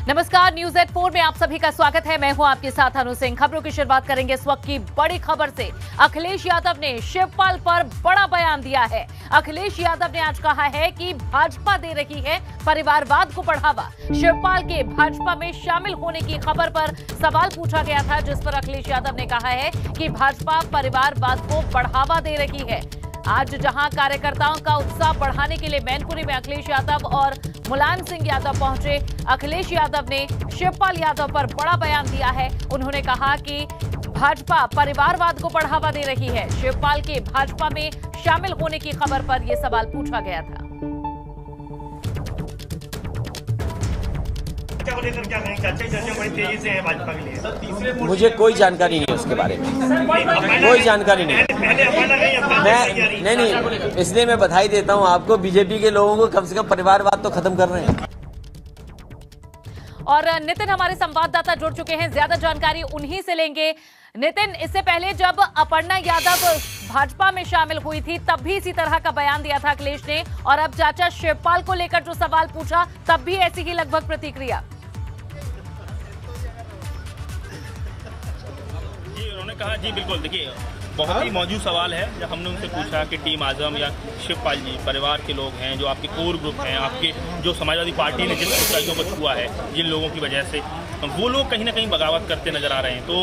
नमस्कार, news at 4 में आप सभी का स्वागत है। मैं हूं आपके साथ अनु सिंह। खबरों की शुरुआत करेंगे इस वक्त की बड़ी खबर से। अखिलेश यादव ने शिवपाल पर बड़ा बयान दिया है। अखिलेश यादव ने आज कहा है कि भाजपा दे रही है परिवारवाद को बढ़ावा। शिवपाल के भाजपा में शामिल होने की खबर पर सवाल पूछा गया था, जिस पर अखिलेश यादव ने कहा है कि भाजपा परिवारवाद को बढ़ावा दे रही है। आज जहां कार्यकर्ताओं का उत्साह बढ़ाने के लिए मैनपुरी में अखिलेश यादव और मुलायम सिंह यादव पहुंचे, अखिलेश यादव ने शिवपाल यादव पर बड़ा बयान दिया है। उन्होंने कहा कि भाजपा परिवारवाद को बढ़ावा दे रही है। शिवपाल के भाजपा में शामिल होने की खबर पर यह सवाल पूछा गया था। मुझे कोई जानकारी नहीं है उसके बारे में, कोई जानकारी नहीं। मैं नहीं, इसलिए मैं बधाई देता हूं आपको। बीजेपी के लोगों को कम से कम परिवारवाद तो खत्म कर रहे हैं। और नितिन हमारे संवाददाता जुड़ चुके हैं, ज्यादा जानकारी उन्हीं से लेंगे। नितिन, इससे पहले जब अपर्णा यादव भाजपा में शामिल हुई थी तब भी इसी तरह का बयान दिया था अखिलेश ने, और अब चाचा शिवपाल को लेकर जो सवाल पूछा तब भी ऐसी ही लगभग प्रतिक्रिया। जी, उन्होंने कहा जी बिल्कुल। देखिए, बहुत ही मौजूद सवाल है। जब हमने उनसे पूछा कि टीम आजम या शिवपाल जी परिवार के लोग हैं, जो आपके कोर ग्रुप हैं, आपके जो समाजवादी पार्टी ने जिन ऊंचाइयों को छुआ है, जिन लोगों की वजह से वो लोग कहीं ना कहीं बगावत करते नजर आ रहे हैं, तो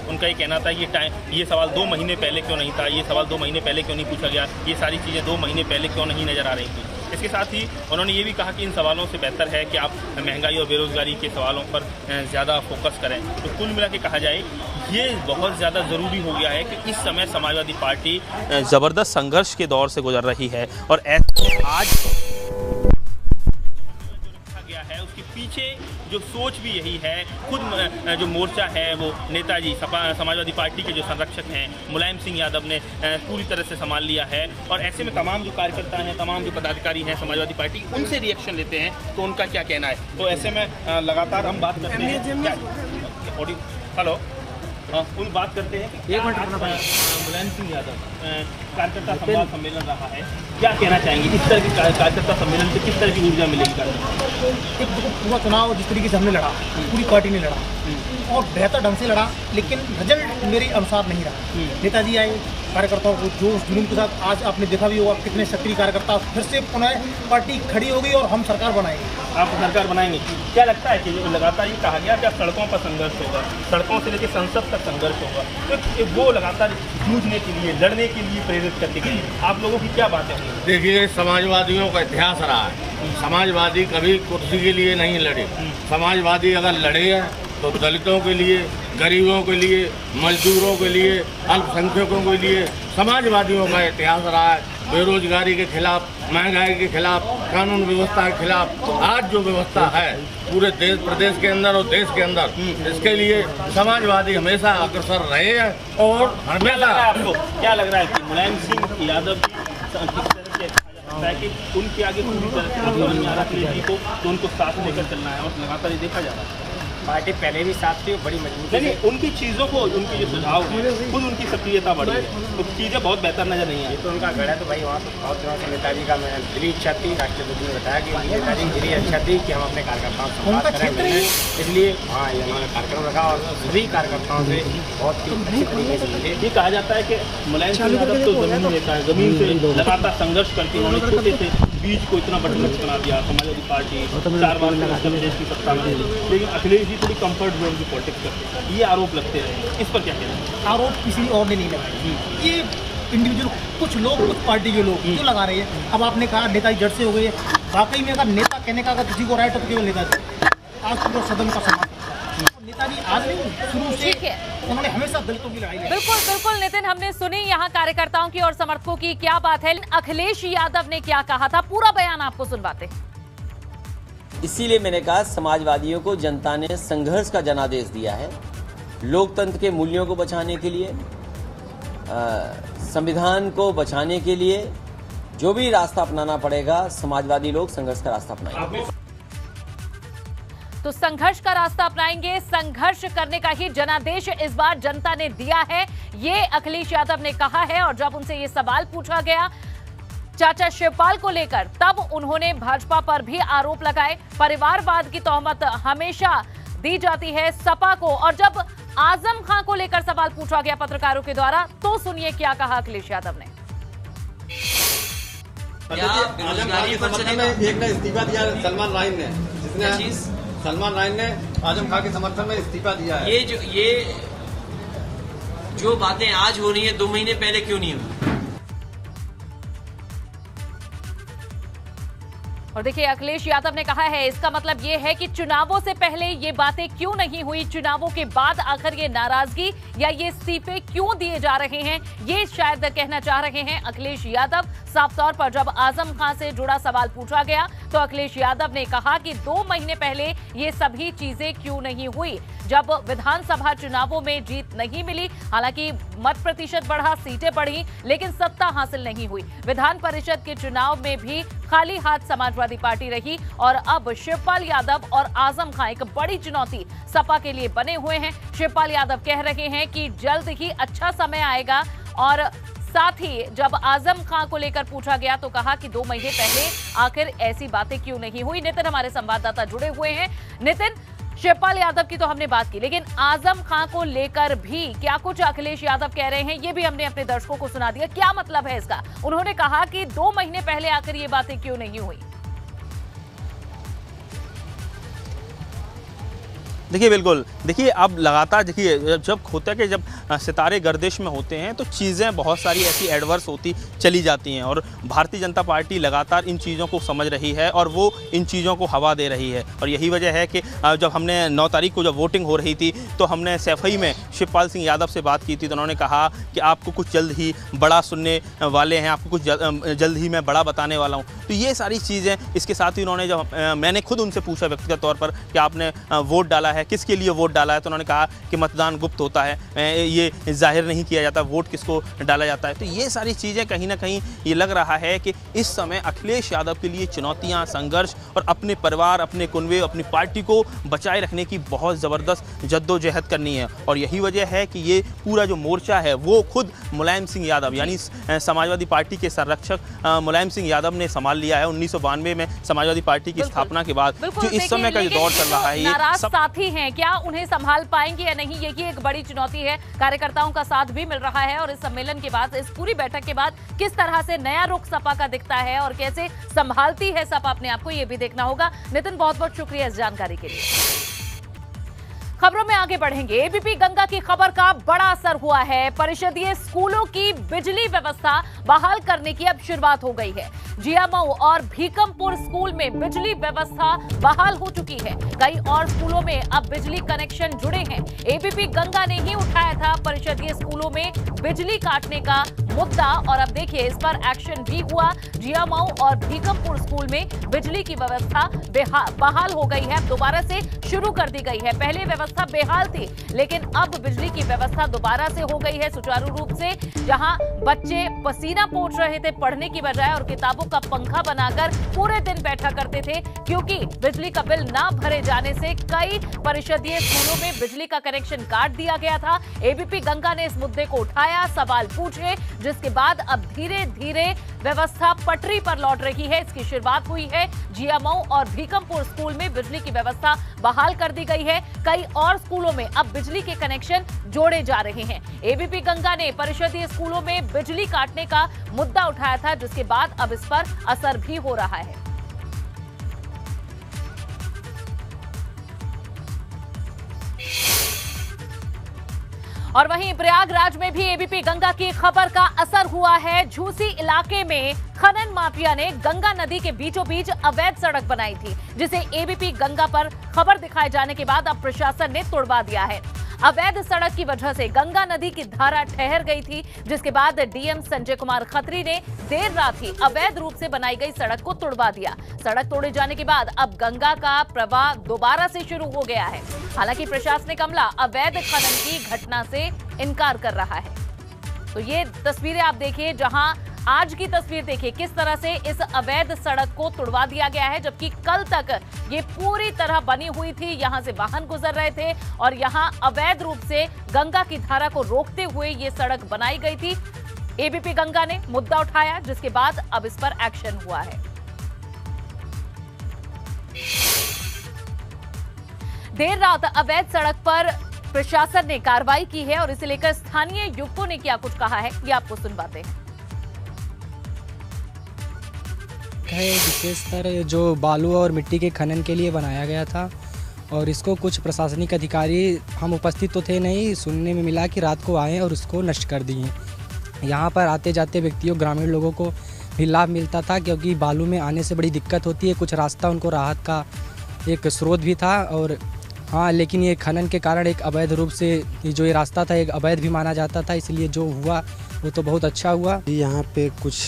उनका ये कहना था ये सवाल 2 महीने पहले क्यों नहीं था, ये सवाल 2 महीने पहले क्यों नहीं पूछा गया, ये सारी चीज़ें 2 महीने पहले क्यों नहीं नजर आ रही थी। इसके साथ ही उन्होंने ये भी कहा कि इन सवालों से बेहतर है कि आप महंगाई और बेरोजगारी के सवालों पर ज़्यादा फोकस करें। तो कुल मिला के कहा जाए, ये बहुत ज़्यादा ज़रूरी हो गया है कि इस समय समाजवादी पार्टी ज़बरदस्त संघर्ष के दौर से गुजर रही है, और आज गया है उसके पीछे जो सोच भी यही है। खुद जो मोर्चा है वो नेताजी समाजवादी पार्टी के जो संरक्षक हैं मुलायम सिंह यादव ने पूरी तरह से संभाल लिया है, और ऐसे में तमाम जो कार्यकर्ता हैं, तमाम जो पदाधिकारी हैं समाजवादी पार्टी, उनसे रिएक्शन लेते हैं तो उनका क्या कहना है। तो ऐसे में लगातार हम बात करते हैं। हेलो, उन बात करते हैं कि 1 मिनट मुलायम सिंह यादव कार्यकर्ता संवाद सम्मेलन रहा है, क्या कहना चाहेंगे इस तरह के कार्यकर्ता सम्मेलन से, किस तरह की ऊर्जा मिलेगी? एक पूरा चुनाव जिस तरीके से हमने लड़ा, पूरी पार्टी ने लड़ा और बेहतर ढंग से लड़ा, लेकिन रिजल्ट मेरे अनुसार नहीं रहा। नेताजी आए, कार्यकर्ताओं को जोश जुनून के साथ, आज आपने देखा भी होगा कितने सक्रिय कार्यकर्ता, फिर से पुनः पार्टी खड़ी होगी और हम सरकार बनाएंगे। आप सरकार बनाएंगे। क्या लगता है कि लगातार ये कहा गया कि आप सड़कों पर संघर्ष होगा, सड़कों से लेकर संसद तक संघर्ष होगा, तो वो लगातार जूझने के लिए, लड़ने के लिए प्रेरित करते गए। आप लोगों की क्या बातें हैं? देखिए, समाजवादियों का इतिहास रहा है। समाजवादी कभी कुर्सी के लिए नहीं लड़े। समाजवादी अगर लड़े हैं तो दलितों के लिए, गरीबों के लिए, मजदूरों के लिए, अल्पसंख्यकों के लिए समाजवादियों का इतिहास रहा है। बेरोजगारी के खिलाफ, महंगाई के खिलाफ, कानून व्यवस्था के खिलाफ आज जो व्यवस्था है पूरे देश, प्रदेश के अंदर और देश के अंदर, इसके लिए समाजवादी हमेशा अग्रसर रहे हैं। और हमेशा आपको क्या लग रहा है कि मुलायम सिंह यादव कि उनके आगे पूरी तरह से समझ में आ रहा है को, तो उनको साथ लेकर चलना है, और लगातार ये देखा जा रहा है। पार्टी पहले भी साथ थी, बड़ी मजबूत नहीं, उनकी चीज़ों को, उनकी जो सुझाव है, खुद उनकी सक्रियता बढ़ी है, तो चीज़ें बहुत बेहतर नजर नहीं आई। तो उनका गढ़ है, तो भाई वहाँ तो बहुत दिनों से नेताजी का दिली इच्छा थी। राष्ट्रपति ने बताया कि नेताजी की दिली इच्छा थी कि हम अपने कार्यकर्ताओं से बात करें, इसलिए हाँ ये उन्होंने कार्यक्रम रखा और सभी कार्यकर्ताओं से बहुत ही अच्छी तरीके से मिले। ये कहा जाता है कि मुलायम सिंह यादव तो जमीन नेता है, जमीन से लगातार संघर्ष करती है। उन्होंने छोटे से बीच को इतना बड़ा बना दिया, समाजवादी पार्टी 4 बार देश की सत्ता में, लेकिन अखिलेश जी थोड़ी कंफर्ट जोन की पॉलिटिक्स करते हैं, ये आरोप लगते हैं। इस पर क्या कहना है? आरोप किसी और ने नहीं लगाया, ये इंडिविजुअल कुछ लोग, कुछ पार्टी के लोग क्यों लगा रहे हैं। अब आपने कहा नेताजी जड़ से हो गए, वाकई में अगर नेता कहने का अगर किसी को राइट हो तो केवल नेताजी। आज पूरा सदन का सम्मान, नेताजी आज नहीं, शुरू से उन्होंने हमेशा दलितों की लड़ाई लड़ी। बिल्कुल नितिन, हमने सुनी यहाँ कार्यकर्ताओं की और समर्थकों की क्या बात है। अखिलेश यादव ने क्या कहा था, पूरा बयान आपको सुनवाते। इसीलिए मैंने कहा, समाजवादियों को जनता ने संघर्ष का जनादेश दिया है। लोकतंत्र के मूल्यों को बचाने के लिए, संविधान को बचाने के लिए जो भी रास्ता अपनाना पड़ेगा, समाजवादी लोग संघर्ष का रास्ता अपनाएंगे। तो संघर्ष का रास्ता अपनाएंगे, संघर्ष करने का ही जनादेश इस बार जनता ने दिया है, ये अखिलेश यादव ने कहा है। और जब उनसे ये सवाल पूछा गया चाचा शिवपाल को लेकर, तब उन्होंने भाजपा पर भी आरोप लगाए। परिवारवाद की तोहमत हमेशा दी जाती है सपा को। और जब आजम खान को लेकर सवाल पूछा गया पत्रकारों के द्वारा, तो सुनिए क्या कहा अखिलेश यादव ने। बेरोजगारी पर चलेगा। एक ने इस्तीफा दिया सलमान राइन ने, जिसने सलमान राइन ने आजम खान के समर्थन में इस्तीफा दिया है। ये जो बातें आज हो रही है 2 महीने पहले क्यों नहीं हुई? और देखिए अखिलेश यादव ने कहा है, इसका मतलब ये है कि चुनावों से पहले ये बातें क्यों नहीं हुई, चुनावों के बाद आखिर ये नाराजगी या ये इस्तीफे क्यों दिए जा रहे हैं, ये शायद कहना चाह रहे हैं अखिलेश यादव। साफ तौर पर जब आजम खान से जुड़ा सवाल पूछा गया तो अखिलेश यादव ने कहा कि 2 महीने पहले ये सभी चीजें क्यों नहीं हुई, जब विधानसभा चुनावों में जीत नहीं मिली। हालांकि मत प्रतिशत बढ़ा, सीटें बढ़ी, लेकिन सत्ता हासिल नहीं हुई। विधान परिषद के चुनाव में भी खाली हाथ समाजवादी पार्टी रही और अब शिवपाल यादव और आजम खान एक बड़ी चुनौती सपा के लिए बने हुए हैं। शिवपाल यादव कह रहे हैं कि जल्द ही अच्छा समय आएगा। और साथ ही जब आजम खान को लेकर पूछा गया तो कहा कि 2 महीने पहले आखिर ऐसी बातें क्यों नहीं हुई। नितिन हमारे संवाददाता जुड़े हुए हैं। नितिन, शिवपाल यादव की तो हमने बात की, लेकिन आजम खान को लेकर भी क्या कुछ अखिलेश यादव कह रहे हैं, ये भी हमने अपने दर्शकों को सुना दिया। क्या मतलब है इसका? उन्होंने कहा कि 2 महीने पहले आखिर ये बातें क्यों नहीं हुई। देखिए बिल्कुल, देखिए अब लगातार देखिए जब होता है कि जब सितारे गर्दिश में होते हैं तो चीज़ें बहुत सारी ऐसी एडवर्स होती चली जाती हैं और भारतीय जनता पार्टी लगातार इन चीज़ों को समझ रही है और वो इन चीज़ों को हवा दे रही है। और यही वजह है कि जब हमने 9 तारीख को जब वोटिंग हो रही थी तो हमने सैफई में शिवपाल सिंह यादव से बात की थी, तो उन्होंने कहा कि आपको कुछ जल्द ही बड़ा सुनने वाले हैं, आपको कुछ जल्द ही मैं बड़ा बताने वाला हूँ। तो ये सारी चीज़ें, इसके साथ ही उन्होंने जब मैंने खुद उनसे पूछा व्यक्तिगत तौर पर कि आपने वोट डाला है, किसके लिए वोट डाला है, तो उन्होंने कहा कि मतदान गुप्त होता है, ये जाहिर नहीं किया जाता वोट किसको डाला जाता है। तो ये सारी चीज़ें कहीं ना कहीं ये लग रहा है कि इस समय अखिलेश यादव के लिए चुनौतियां, संघर्ष और अपने परिवार, अपने कुनबे, अपनी पार्टी को बचाए रखने की बहुत ज़बरदस्त जद्दोजहद करनी है। और यही वजह है कि ये पूरा जो मोर्चा है वो खुद मुलायम सिंह यादव यानी समाजवादी पार्टी के संरक्षक मुलायम सिंह यादव ने संभाल लिया है। 1992 में समाजवादी पार्टी की स्थापना के बाद जो इस समय का जो दौर चल रहा है, नाराज साथी हैं, क्या उन्हें संभाल पाएंगे या नहीं, यही एक बड़ी चुनौती है। कार्यकर्ताओं का साथ भी मिल रहा है और इस सम्मेलन के बाद, इस पूरी बैठक के बाद किस तरह से नया रुख सपा का दिखता है और कैसे संभालती है सपा अपने आप को, ये भी देखना होगा। नितिन, बहुत बहुत शुक्रिया इस जानकारी के लिए। खबरों में आगे बढ़ेंगे। एबीपी गंगा की खबर का बड़ा असर हुआ है। परिषदीय स्कूलों की बिजली व्यवस्था बहाल करने की अब शुरुआत हो गई है। जियामऊ और भीकमपुर स्कूल में बिजली व्यवस्था बहाल हो चुकी है। कई और स्कूलों में अब बिजली कनेक्शन जुड़े हैं। एबीपी गंगा ने ही उठाया था परिषदीय स्कूलों में बिजली काटने का मुद्दा और अब देखिए इस पर एक्शन भी हुआ। जियामऊ और भीकमपुर स्कूल में बिजली की व्यवस्था बहाल हो गई है, दोबारा से शुरू कर दी गई है। पहले व्यवस्था बेहाल थी, लेकिन अब बिजली की व्यवस्था दोबारा से हो गई है सुचारू रूप से। जहां बच्चे पसीना पोंछ रहे थे पढ़ने की बजाय और किताबों का पंखा बनाकर पूरे दिन बैठा करते थे, क्योंकि बिजली का बिल ना भरे जाने से कई परिषदीय स्कूलों में बिजली का कनेक्शन काट दिया गया था। एबीपी गंगा ने इस मुद्दे को उठाया, सवाल पूछे, जिसके बाद अब धीरे धीरे व्यवस्था पटरी पर लौट रही है। इसकी शुरुआत हुई है। जियामऊ और भीकमपुर स्कूल में बिजली की व्यवस्था बहाल कर दी गई है। कई और स्कूलों में अब बिजली के कनेक्शन जोड़े जा रहे हैं। एबीपी गंगा ने परिषदीय स्कूलों में बिजली काटने का मुद्दा उठाया था, जिसके बाद अब इस पर असर भी हो रहा है। और वहीं प्रयागराज में भी एबीपी गंगा की खबर का असर हुआ है। झूसी इलाके में खनन माफिया ने गंगा नदी के बीचों बीच अवैध सड़क बनाई थी, जिसे एबीपी गंगा पर खबर दिखाए जाने के बाद अब प्रशासन ने तोड़वा दिया है। अवैध सड़क की वजह से गंगा नदी की धारा ठहर गई थी, जिसके बाद डीएम संजय कुमार खत्री ने देर रात ही अवैध रूप से बनाई गई सड़क को तोड़वा दिया। सड़क तोड़े जाने के बाद अब गंगा का प्रवाह दोबारा से शुरू हो गया है। हालांकि प्रशासनिक अमला अवैध खनन की घटना से इनकार कर रहा है। तो ये तस्वीरें आप देखिए, जहां आज की तस्वीर देखिए किस तरह से इस अवैध सड़क को तोड़वा दिया गया है, जबकि कल तक ये पूरी तरह बनी हुई थी। यहां से वाहन गुजर रहे थे और यहां अवैध रूप से गंगा की धारा को रोकते हुए ये सड़क बनाई गई थी। एबीपी गंगा ने मुद्दा उठाया, जिसके बाद अब इस पर एक्शन हुआ है। देर रात अवैध सड़क पर प्रशासन ने कार्रवाई की है और इसे लेकर स्थानीय युवकों ने क्या कुछ कहा है, ये आपको सुनवाते हैं। विशेषतर जो बालू और मिट्टी के खनन के लिए बनाया गया था और इसको कुछ प्रशासनिक अधिकारी, हम उपस्थित तो थे नहीं, सुनने में मिला कि रात को आए और उसको नष्ट कर दिए। यहाँ पर आते जाते व्यक्तियों, ग्रामीण लोगों को भी लाभ मिलता था, क्योंकि बालू में आने से बड़ी दिक्कत होती है। कुछ रास्ता उनको राहत का एक स्रोत भी था। और हाँ, लेकिन ये खनन के कारण एक अवैध रूप से जो ये रास्ता था एक अवैध भी माना जाता था, इसलिए जो हुआ वो तो बहुत अच्छा हुआ। यहाँ पे कुछ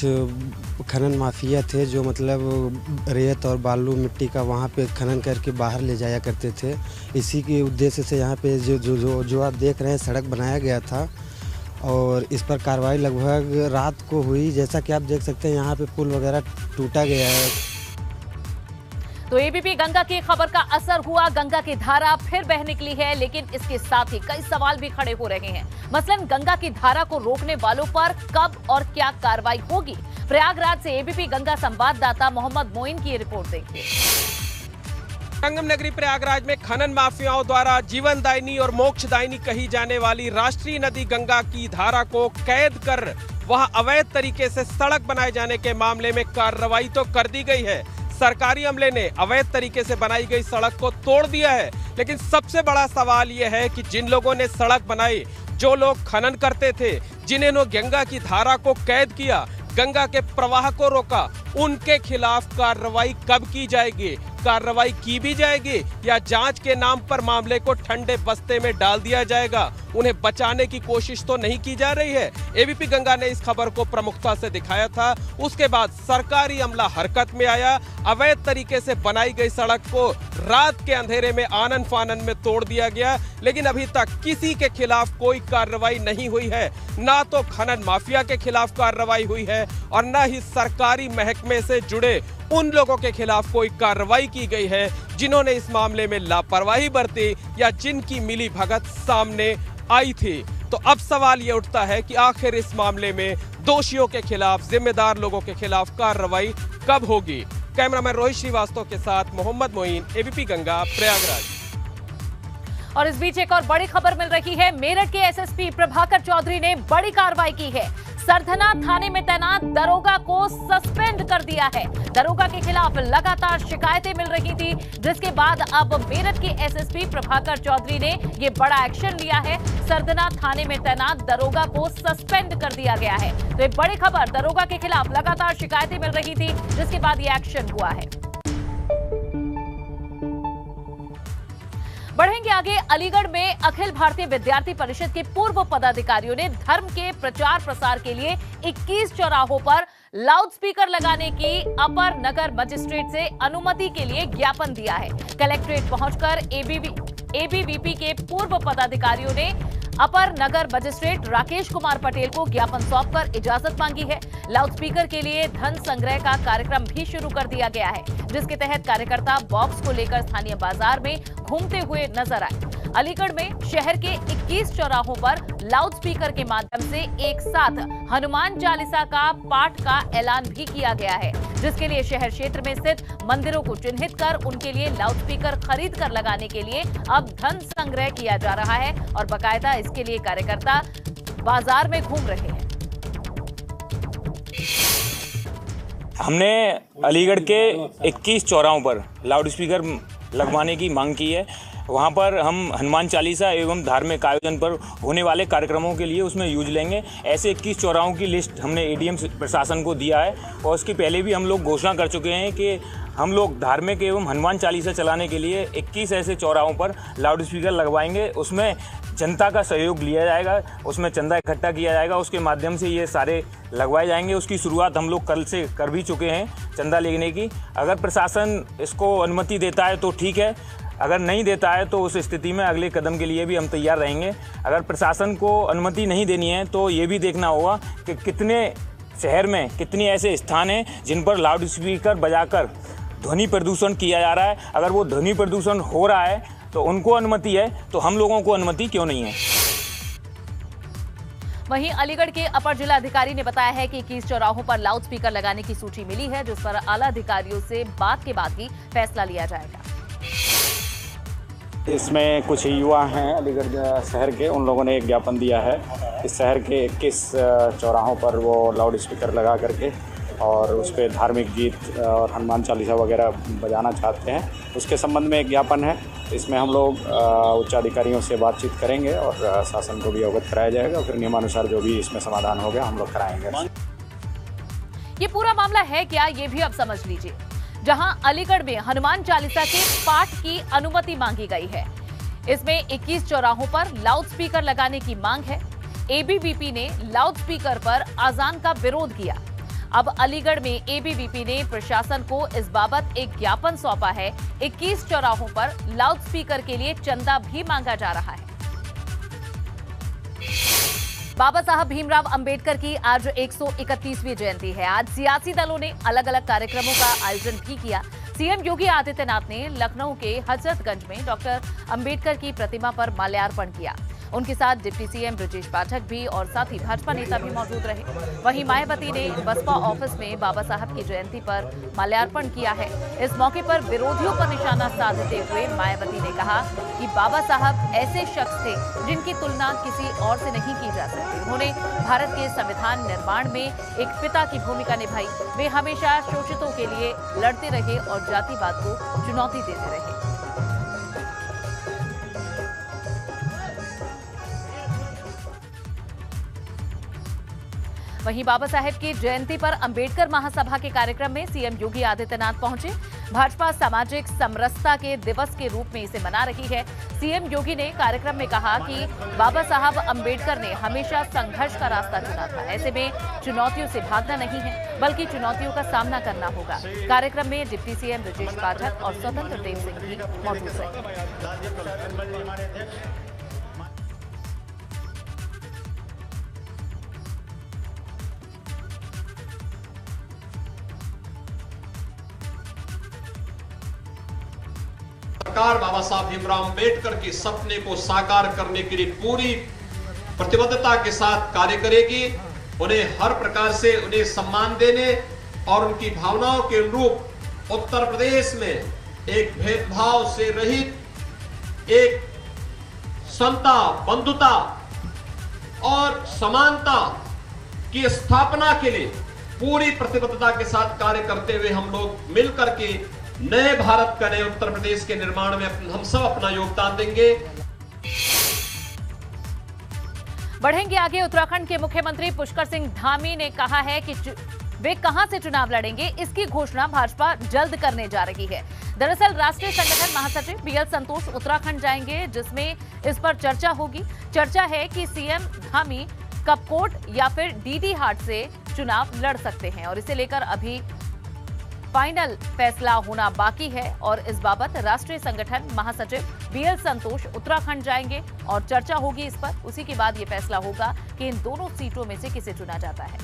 खनन माफिया थे जो मतलब रेत और बालू मिट्टी का वहाँ पे खनन करके बाहर ले जाया करते थे। इसी के उद्देश्य से यहाँ पे जो आप देख रहे हैं सड़क बनाया गया था और इस पर कार्रवाई लगभग रात को हुई। जैसा कि आप देख सकते हैं यहाँ पे पुल वगैरह टूटा गया है। तो एबीपी गंगा की खबर का असर हुआ, गंगा की धारा फिर बह निकली है, लेकिन इसके साथ ही कई सवाल भी खड़े हो रहे हैं। मसलन गंगा की धारा को रोकने वालों पर कब और क्या कार्रवाई होगी। प्रयागराज से एबीपी गंगा संवाददाता मोहम्मद मोइन की रिपोर्ट देखिए। संगम नगरी प्रयागराज में खनन माफियाओं द्वारा जीवनदायिनी और मोक्षदायिनी कही जाने वाली राष्ट्रीय नदी गंगा की धारा को कैद कर वहां अवैध तरीके से सड़क बनाए जाने के मामले में कार्रवाई तो कर दी गई है। सरकारी अमले ने अवैध तरीके से बनाई गई सड़क को तोड़ दिया है, लेकिन सबसे बड़ा सवाल यह है कि जिन लोगों ने सड़क बनाई, जो लोग खनन करते थे, जिन्होंने गंगा की धारा को कैद किया, गंगा के प्रवाह को रोका, उनके खिलाफ कार्रवाई कब की जाएगी? कार्रवाई की भी जाएगी या जांच के नाम पर मामले को ठंडे बस्ते में डाल दिया जाएगा? उन्हें बचाने की कोशिश तो नहीं की जा रही है। एबीपी गंगा ने इस खबर को प्रमुखता से दिखाया था, उसके बाद सरकारी अमला हरकत में आया। अवैध तरीके से बनाई गई सड़क को रात के अंधेरे में आनन फानन में तोड़ दिया गया, लेकिन अभी तक किसी के खिलाफ कोई कार्रवाई नहीं हुई है। ना तो खनन माफिया के खिलाफ कार्रवाई हुई है और न ही सरकारी महकमे से जुड़े उन लोगों के खिलाफ कोई कार्रवाई की गई है जिन्होंने इस मामले में लापरवाही बरती या जिनकी मिली भगत सामने आई थी। तो अब सवाल ये उठता है कि आखिर इस मामले में दोषियों के खिलाफ, जिम्मेदार लोगों के खिलाफ कार्रवाई कब होगी। कैमरामैन रोहित श्रीवास्तव के साथ मोहम्मद मोइन, एबीपी गंगा, प्रयागराज। और इस बीच एक और बड़ी खबर मिल रही है। मेरठ के एसएसपी प्रभाकर चौधरी ने बड़ी कार्रवाई की है। सरधना थाने में तैनात दरोगा को सस्पेंड कर दिया है। दरोगा के खिलाफ लगातार शिकायतें मिल रही थी, जिसके बाद अब मेरठ के एसएसपी प्रभाकर चौधरी ने ये बड़ा एक्शन लिया है। सरधना थाने में तैनात दरोगा को सस्पेंड कर दिया गया है। तो ये बड़ी खबर, दरोगा के खिलाफ लगातार शिकायतें मिल रही थी, जिसके बाद ये एक्शन हुआ है। बढ़ेंगे आगे। अलीगढ़ में अखिल भारतीय विद्यार्थी परिषद के पूर्व पदाधिकारियों ने धर्म के प्रचार प्रसार के लिए 21 चौराहों पर लाउडस्पीकर लगाने की अपर नगर मजिस्ट्रेट से अनुमति के लिए ज्ञापन दिया है। कलेक्ट्रेट पहुंचकर एबीवीपी के पूर्व पदाधिकारियों ने अपर नगर मजिस्ट्रेट राकेश कुमार पटेल को ज्ञापन सौंपकर इजाजत मांगी है। लाउडस्पीकर के लिए धन संग्रह का कार्यक्रम भी शुरू कर दिया गया है, जिसके तहत कार्यकर्ता बॉक्स को लेकर स्थानीय बाजार में घूमते हुए नजर आए। अलीगढ़ में शहर के 21 चौराहों पर लाउडस्पीकर के माध्यम से एक साथ हनुमान चालीसा का पाठ का ऐलान भी किया गया है, जिसके लिए शहर क्षेत्र में स्थित मंदिरों को चिन्हित कर उनके लिए लाउडस्पीकर खरीद कर लगाने के लिए अब धन संग्रह किया जा रहा है और बाकायदा इसके लिए कार्यकर्ता बाजार में घूम रहे हैं। हमने अलीगढ़ के 21 चौराहों पर लाउडस्पीकर लगवाने की मांग की है। वहाँ पर हम हनुमान चालीसा एवं धार्मिक आयोजन पर होने वाले कार्यक्रमों के लिए उसमें यूज लेंगे। ऐसे 21 चौराहों की लिस्ट हमने एडीएम प्रशासन को दिया है और उसके पहले भी हम लोग घोषणा कर चुके हैं कि हम लोग धार्मिक एवं हनुमान चालीसा चलाने के लिए 21 ऐसे चौराहों पर लाउडस्पीकर लगवाएंगे। उसमें जनता का सहयोग लिया जाएगा, उसमें चंदा इकट्ठा किया जाएगा, उसके माध्यम से ये सारे लगवाए जाएंगे। उसकी शुरुआत हम लोग कल से कर भी चुके हैं चंदा लेने की। अगर प्रशासन इसको अनुमति देता है तो ठीक है, अगर नहीं देता है तो उस स्थिति में अगले कदम के लिए भी हम तैयार रहेंगे। अगर प्रशासन को अनुमति नहीं देनी है तो ये भी देखना होगा कि कितने शहर में कितने ऐसे स्थान हैं जिन पर लाउडस्पीकर बजाकर ध्वनि प्रदूषण किया जा रहा है। अगर वो ध्वनि प्रदूषण हो रहा है तो उनको अनुमति है, तो हम लोगों को अनुमति क्यों नहीं है। वहीं अलीगढ़ के अपर जिला अधिकारी ने बताया है कि 21 चौराहों पर लाउड स्पीकर लगाने की सूची मिली है, जिस पर आला अधिकारियों से बात के बाद ही फैसला लिया जाएगा। इसमें कुछ युवा हैं अलीगढ़ शहर के, उन लोगों ने एक ज्ञापन दिया है। इस शहर के 21 चौराहों पर वो लाउड स्पीकर लगा करके और उस पर धार्मिक गीत और हनुमान चालीसा वगैरह बजाना चाहते हैं। उसके संबंध में एक ज्ञापन है। इसमें हम लोग उच्चाधिकारियों से बातचीत करेंगे और शासन को भी अवगत कराया जाएगा। फिर नियमानुसार जो भी इसमें समाधान होगा हम लोग कराएंगे। ये पूरा मामला है क्या, ये भी अब समझ लीजिए। जहां अलीगढ़ में हनुमान चालीसा के पाठ की अनुमति मांगी गई है, इसमें 21 चौराहों पर लाउड स्पीकर लगाने की मांग है। एबीवीपी ने लाउड स्पीकर पर अजान का विरोध किया। अब अलीगढ़ में एबीवीपी ने प्रशासन को इस बाबत एक ज्ञापन सौंपा है। 21 चौराहों पर लाउड स्पीकर के लिए चंदा भी मांगा जा रहा है। बाबा साहब भीमराव अंबेडकर की आज 131वीं जयंती है। आज सियासी दलों ने अलग अलग कार्यक्रमों का आयोजन भी किया। सीएम योगी आदित्यनाथ ने लखनऊ के हजरतगंज में डॉक्टर अंबेडकर की प्रतिमा पर माल्यार्पण किया। उनके साथ डिप्टी सीएम ब्रजेश पाठक भी और साथ ही भाजपा नेता भी मौजूद रहे। वहीं मायावती ने बसपा ऑफिस में बाबा साहब की जयंती पर माल्यार्पण किया है। इस मौके पर विरोधियों पर निशाना साधते हुए मायावती ने कहा कि बाबा साहब ऐसे शख्स थे जिनकी तुलना किसी और से नहीं की जा सकती। उन्होंने भारत के संविधान निर्माण में एक पिता की भूमिका निभाई। वे हमेशा शोषितों के लिए लड़ते रहे और जातिवाद को चुनौती देते रहे। वहीं बाबा साहेब की जयंती पर अंबेडकर महासभा के कार्यक्रम में सीएम योगी आदित्यनाथ पहुंचे। भाजपा सामाजिक समरसता के दिवस के रूप में इसे मना रही है। सीएम योगी ने कार्यक्रम में कहा कि बाबा साहब अंबेडकर ने हमेशा संघर्ष का रास्ता चुना था। ऐसे में चुनौतियों से भागना नहीं है, बल्कि चुनौतियों का सामना करना होगा। कार्यक्रम में डिप्टी सीएम ब्रजेश पाठक और स्वतंत्र देव सिंह भी मौजूद रहे। सरकार बाबा साहब भीमराव अंबेडकर के सपने को साकार करने के लिए पूरी प्रतिबद्धता के साथ कार्य करेगी। उन्हें हर प्रकार से उन्हें सम्मान देने और उनकी भावनाओं के अनुरूप उत्तर प्रदेश में एक भेदभाव से रहित एक समता, बंधुता और समानता की स्थापना के लिए पूरी प्रतिबद्धता के साथ कार्य करते हुए हम लोग मिलकर के नए भारत का, नए उत्तर प्रदेश के निर्माण में हम सब अपना योगदान देंगे। बढ़ेंगे आगे। उत्तराखंड के मुख्यमंत्री पुष्कर सिंह धामी ने कहा है कि वे कहां से चुनाव लड़ेंगे, इसकी घोषणा भाजपा जल्द करने जा रही है। दरअसल राष्ट्रीय संगठन महासचिव बीएल संतोष उत्तराखंड जाएंगे, जिसमें इस पर चर्चा होगी। चर्चा है कि सीएम धामी कपकोट या फिर डीडी हाट से चुनाव लड़ सकते हैं और इसे लेकर अभी फाइनल फैसला होना बाकी है। और इस बाबत राष्ट्रीय संगठन महासचिव बीएल संतोष उत्तराखंड जाएंगे और चर्चा होगी इस पर। उसी के बाद यह फैसला होगा कि इन दोनों सीटों में से किसे चुना जाता है।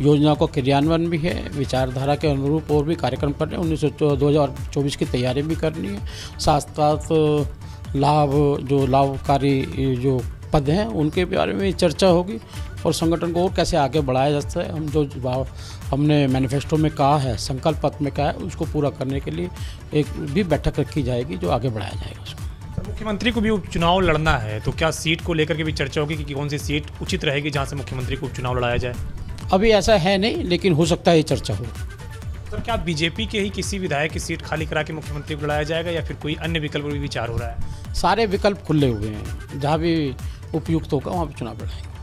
योजना को क्रियान्वयन भी है, विचारधारा के अनुरूप और भी कार्यक्रम करने 2024 की तैयारी भी करनी है। साथ साथ लाभकारी जो पद हैं उनके बारे में चर्चा होगी और संगठन को और कैसे आगे बढ़ाया जा सकता है। हम जो हमने मैनिफेस्टो में कहा है, संकल्प पत्र में कहा है, उसको पूरा करने के लिए एक भी बैठक रखी जाएगी जो आगे बढ़ाया जाएगा उसको। मुख्यमंत्री को भी उपचुनाव लड़ना है, तो क्या सीट को लेकर के भी चर्चा होगी कि कौन सी सीट उचित रहेगी जहां से मुख्यमंत्री को उपचुनाव लड़ाया जाए? अभी ऐसा है नहीं, लेकिन हो सकता है ये चर्चा हो। सर, क्या बीजेपी के ही किसी विधायक की सीट खाली करा के मुख्यमंत्री को लड़ाया जाएगा या फिर कोई अन्य विकल्प भी विचार हो रहा है? सारे विकल्प खुले हुए हैं, जहाँ भी उपयुक्त होगा वहाँ पर चुनाव लड़ाएंगे।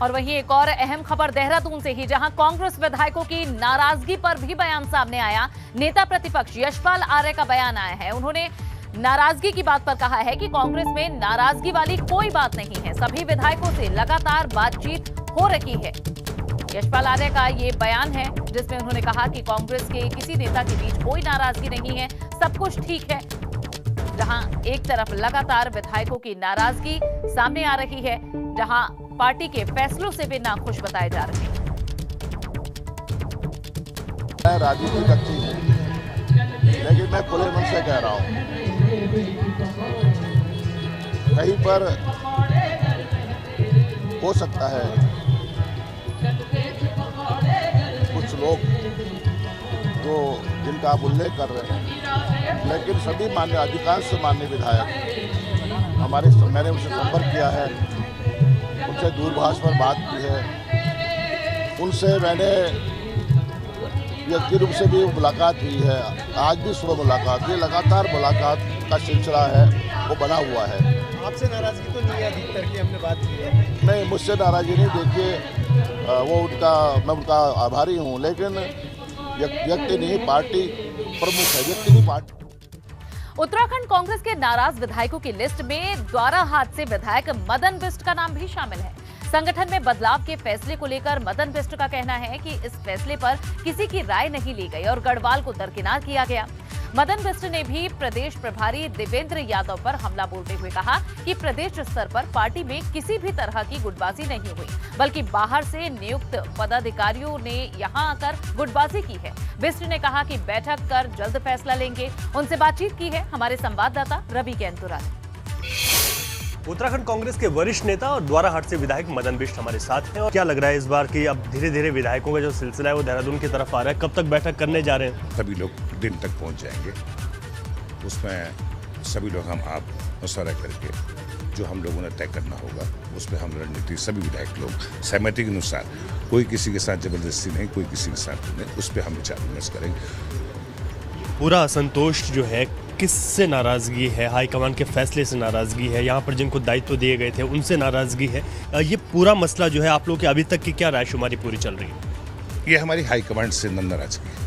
और वहीं एक और अहम खबर देहरादून से ही, जहां कांग्रेस विधायकों की नाराजगी पर भी बयान सामने आया। नेता प्रतिपक्ष यशपाल आर्य का बयान आया है। उन्होंने नाराजगी की बात पर कहा है कि कांग्रेस में नाराजगी वाली कोई बात नहीं है, सभी विधायकों से लगातार बातचीत हो रही है। यशपाल आर्य का ये बयान है जिसमें उन्होंने कहा कि कांग्रेस के किसी नेता के बीच कोई नाराजगी नहीं है, सब कुछ ठीक है। जहां एक तरफ लगातार विधायकों की नाराजगी सामने आ रही है, जहां पार्टी के फैसलों से भी नाखुश बताए जा रहे हैं। राजनीति कच्ची है, लेकिन मैं खुले मन से कह रहा हूं कहीं पर हो सकता है कुछ लोग जो जिनका आप उल्लेख कर रहे हैं, लेकिन सभी मान्य अधिकांश मान्य विधायक मैंने उनसे संपर्क किया है, उनसे दूरभाष पर बात की है, उनसे मैंने व्यक्ति रूप से भी मुलाकात हुई है, आज भी सुबह मुलाकात हुई, लगातार मुलाकात का सिलसिला है वो बना हुआ है। आपसे नाराजगी तो नहीं है अधिकतर की हमने बात की है? नहीं, मुझसे नाराजगी नहीं। देखिए मैं उनका आभारी हूँ, लेकिन व्यक्ति नहीं पार्टी प्रमुख है, व्यक्ति नहीं पार्टी। उत्तराखंड कांग्रेस के नाराज विधायकों की लिस्ट में द्वाराहाट से विधायक मदन बिष्ट का नाम भी शामिल है। संगठन में बदलाव के फैसले को लेकर मदन बिष्ट का कहना है कि इस फैसले पर किसी की राय नहीं ली गई और गढ़वाल को दरकिनार किया गया। मदन बिष्ट ने भी प्रदेश प्रभारी देवेंद्र यादव पर हमला बोलते हुए कहा कि प्रदेश स्तर पर पार्टी में किसी भी तरह की गुटबाजी नहीं हुई, बल्कि बाहर से नियुक्त पदाधिकारियों ने यहां आकर गुटबाजी की है। बिष्ट ने कहा कि बैठक कर जल्द फैसला लेंगे। उनसे बातचीत की है हमारे संवाददाता रवि कैंतुरा ने। उत्तराखंड कांग्रेस के वरिष्ठ नेता और द्वाराहाट से विधायक मदन बिष्ट हमारे साथ हैं। और क्या लग रहा है इस बार कि अब धीरे धीरे विधायकों का जो सिलसिला है वो देहरादून की तरफ आ रहा है, कब तक बैठक करने जा रहे हैं? सभी लोग दिन तक पहुंच जाएंगे, उसमें सभी लोग हम आप मशवरा करके जो हम लोगों ने तय करना होगा उस पर हम रणनीति सभी विधायक लोग सहमति के अनुसार, कोई किसी के साथ जबरदस्ती नहीं, कोई किसी के साथ नहीं, उस पर हम विचार विमर्श करेंगे। पूरा असंतोष जो है किससे नाराजगी है? हाईकमान के फैसले से नाराजगी है, यहाँ पर जिनको दायित्व दिए गए थे उनसे नाराजगी है? ये पूरा मसला जो है आप लोग की अभी तक की क्या रायशुमारी पूरी चल रही है? ये हमारी हाईकमांड से नाराजगी है।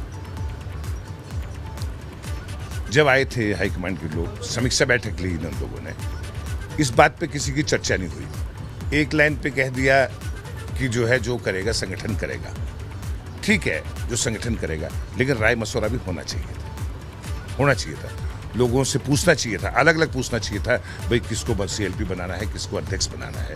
जब आए थे हाईकमांड के लोग, समीक्षा बैठक ली इन लोगों ने, इस बात पे किसी की चर्चा नहीं हुई। एक लाइन पे कह दिया कि जो है जो करेगा संगठन करेगा। ठीक है, जो संगठन करेगा, लेकिन राय मशवरा भी होना चाहिए था। लोगों से पूछना चाहिए था, अलग अलग पूछना चाहिए था, भाई किसको CLP बनाना है, किसको अध्यक्ष बनाना है,